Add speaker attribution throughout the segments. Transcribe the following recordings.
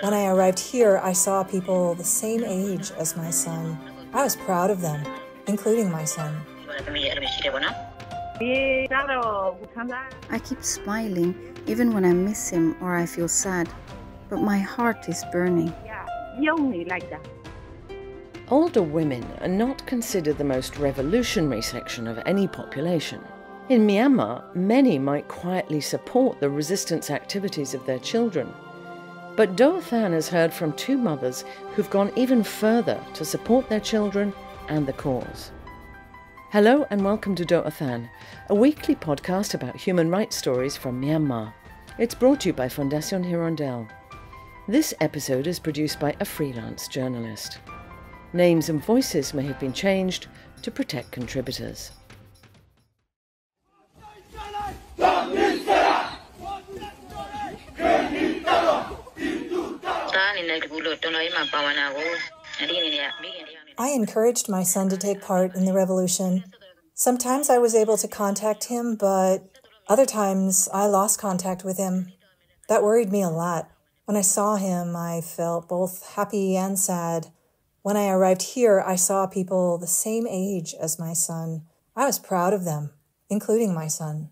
Speaker 1: When I arrived here, I saw people the same age as my son. I was proud of them, including my son.
Speaker 2: I keep smiling even when I miss him or I feel sad, but my heart is burning.
Speaker 3: Older women are not considered the most revolutionary section of any population. In Myanmar, many might quietly support the resistance activities of their children. But Doh Athan has heard from two mothers who've gone even further to support their children and the cause. Hello and welcome to Doh Athan, a weekly podcast about human rights stories from Myanmar. It's brought to you by Fondation Hirondelle. This episode is produced by a freelance journalist. Names and voices may have been changed to protect contributors.
Speaker 1: I encouraged my son to take part in the revolution. Sometimes I was able to contact him, but other times I lost contact with him. That worried me a lot. When I saw him, I felt both happy and sad. When I arrived here, I saw people the same age as my son. I was proud of them, including my son.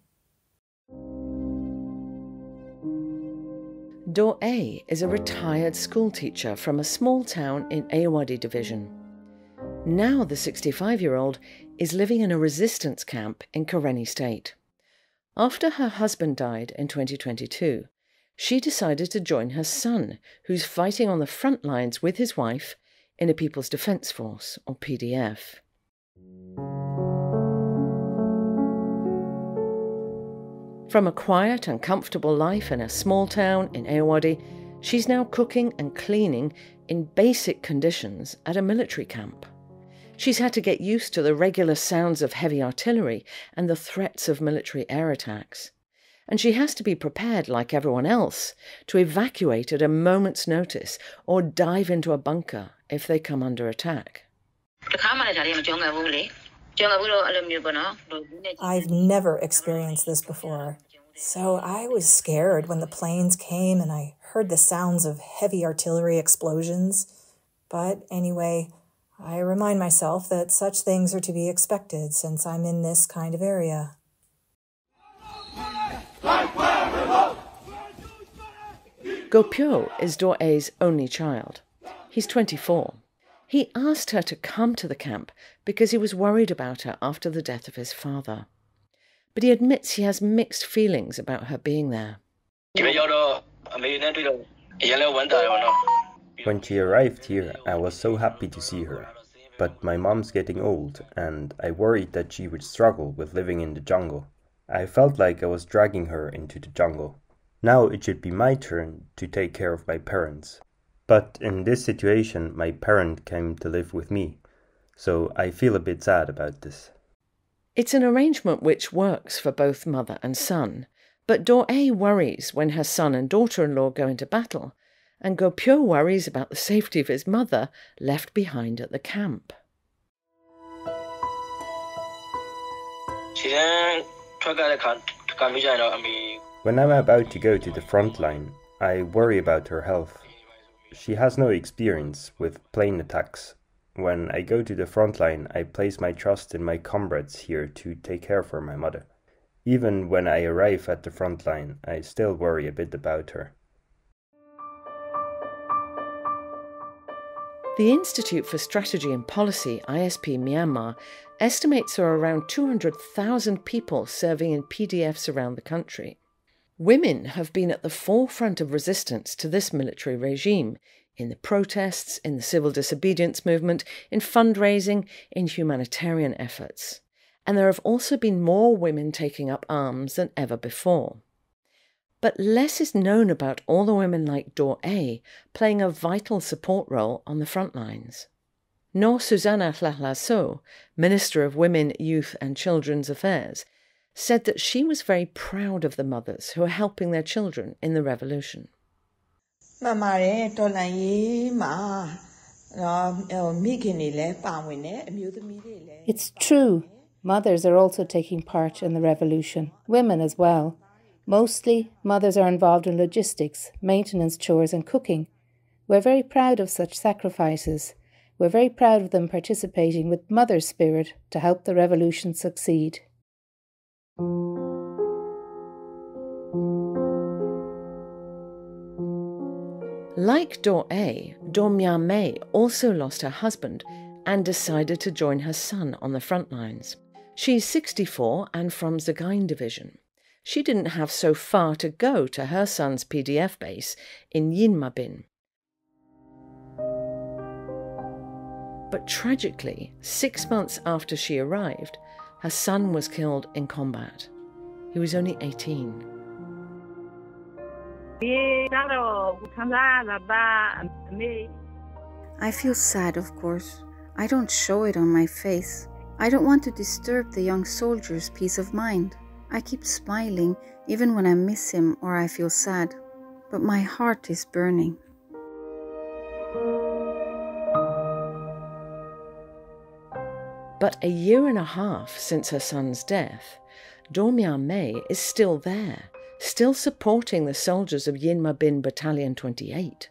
Speaker 3: Daw Aye is a retired schoolteacher from a small town in Ayeyarwady division. Now the 65-year-old is living in a resistance camp in Karenni state. After her husband died in 2022, she decided to join her son, who's fighting on the front lines with his wife in a People's Defence Force, or PDF. From a quiet and comfortable life in a small town in Ayeyarwady, she's now cooking and cleaning in basic conditions at a military camp. She's had to get used to the regular sounds of heavy artillery and the threats of military air attacks. And she has to be prepared, like everyone else, to evacuate at a moment's notice or dive into a bunker if they come under attack.
Speaker 1: I've never experienced this before, so I was scared when the planes came and I heard the sounds of heavy artillery explosions. But anyway, I remind myself that such things are to be expected since I'm in this kind of area.
Speaker 3: Go Pyo is Daw Aye's only child. He's 24. He asked her to come to the camp because he was worried about her after the death of his father. But he admits he has mixed feelings about her being there.
Speaker 4: When she arrived here, I was so happy to see her. But my mom's getting old, and I worried that she would struggle with living in the jungle. I felt like I was dragging her into the jungle. Now it should be my turn to take care of my parents. But in this situation, my parent came to live with me, so I feel a bit sad about this.
Speaker 3: It's an arrangement which works for both mother and son, but Daw Aye worries when her son and daughter-in-law go into battle, and Go Pyo worries about the safety of his mother left behind at the camp.
Speaker 4: When I'm about to go to the front line, I worry about her health. She has no experience with plane attacks. When I go to the front line, I place my trust in my comrades here to take care of my mother. Even when I arrive at the front line, I still worry a bit about her.
Speaker 3: The Institute for Strategy and Policy, ISP Myanmar, estimates there are around 200,000 people serving in PDFs around the country. Women have been at the forefront of resistance to this military regime, in the protests, in the civil disobedience movement, in fundraising, in humanitarian efforts. And there have also been more women taking up arms than ever before. But less is known about all the women like Daw Aye playing a vital support role on the front lines. Nor Susanna Hlahlaso, Minister of Women, Youth and Children's Affairs, said that she was very proud of the mothers who are helping their children in the revolution.
Speaker 5: It's true. Mothers are also taking part in the revolution, women as well. Mostly, mothers are involved in logistics, maintenance chores and cooking. We're very proud of such sacrifices. We're very proud of them participating with mother spirit to help the revolution succeed.
Speaker 3: Like Daw Aye, Daw Mya May also lost her husband and decided to join her son on the front lines. She's 64 and from Sagaing Division. She didn't have so far to go to her son's PDF base in Yin Ma Bin. But tragically, 6 months after she arrived, her son was killed in combat. He was only 18.
Speaker 2: I feel sad, of course. I don't show it on my face. I don't want to disturb the young soldier's peace of mind. I keep smiling even when I miss him or I feel sad. But my heart is burning.
Speaker 3: But a year and a half since her son's death, Daw Mya May is still there, still supporting the soldiers of Yin Ma Bin Battalion 28.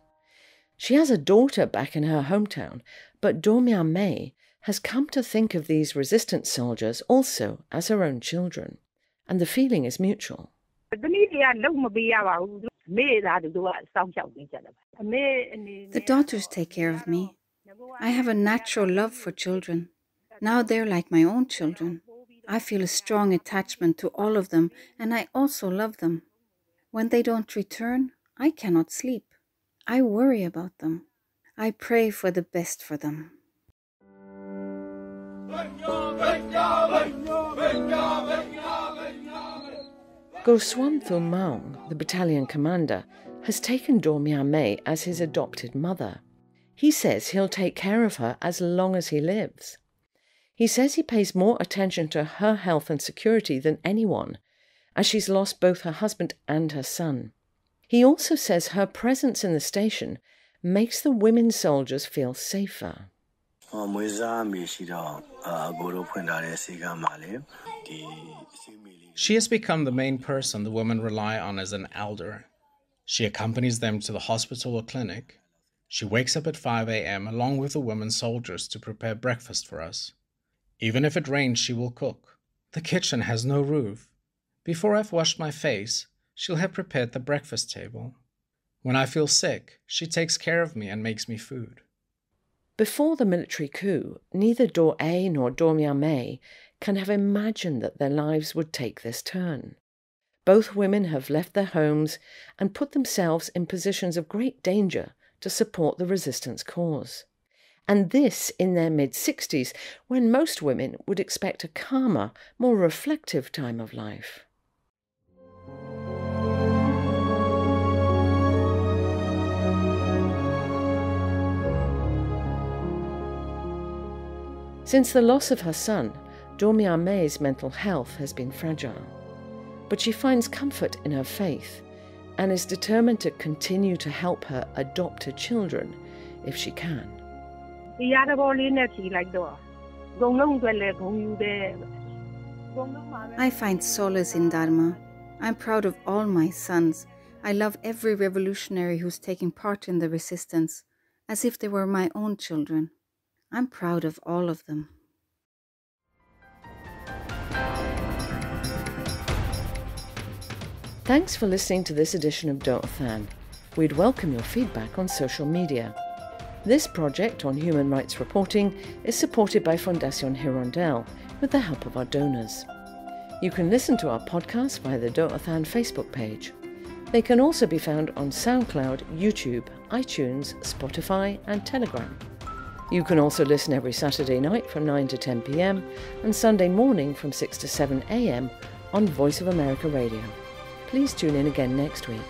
Speaker 3: She has a daughter back in her hometown, but Daw Mya May has come to think of these resistance soldiers also as her own children, and the feeling is mutual.
Speaker 2: The daughters take care of me. I have a natural love for children. Now they're like my own children. I feel a strong attachment to all of them, and I also love them. When they don't return, I cannot sleep. I worry about them. I pray for the best for them.
Speaker 3: Goswam Thu Maung, the battalion commander, has taken Daw Mya May as his adopted mother. He says he'll take care of her as long as he lives. He says he pays more attention to her health and security than anyone, as she's lost both her husband and her son. He also says her presence in the station makes the women soldiers feel safer.
Speaker 6: She has become the main person the women rely on as an elder. She accompanies them to the hospital or clinic. She wakes up at 5 a.m. along with the women soldiers to prepare breakfast for us. Even if it rains, she will cook. The kitchen has no roof. Before I've washed my face, she'll have prepared the breakfast table. When I feel sick, she takes care of me and makes me food.
Speaker 3: Before the military coup, neither Daw Aye nor Daw Mya May can have imagined that their lives would take this turn. Both women have left their homes and put themselves in positions of great danger to support the resistance cause. And this in their mid-60s, when most women would expect a calmer, more reflective time of life. Since the loss of her son, Daw Mya May's mental health has been fragile. But she finds comfort in her faith and is determined to continue to help her adopted children if she can.
Speaker 2: I find solace in Dharma. I'm proud of all my sons. I love every revolutionary who's taking part in the resistance, as if they were my own children. I'm proud of all of them.
Speaker 3: Thanks for listening to this edition of Doh Athan. We'd welcome your feedback on social media. This project on human rights reporting is supported by Fondation Hirondelle with the help of our donors. You can listen to our podcast via the Doh Athan Facebook page. They can also be found on SoundCloud, YouTube, iTunes, Spotify and Telegram. You can also listen every Saturday night from 9 to 10 p.m. and Sunday morning from 6 to 7 a.m. on Voice of America Radio. Please tune in again next week.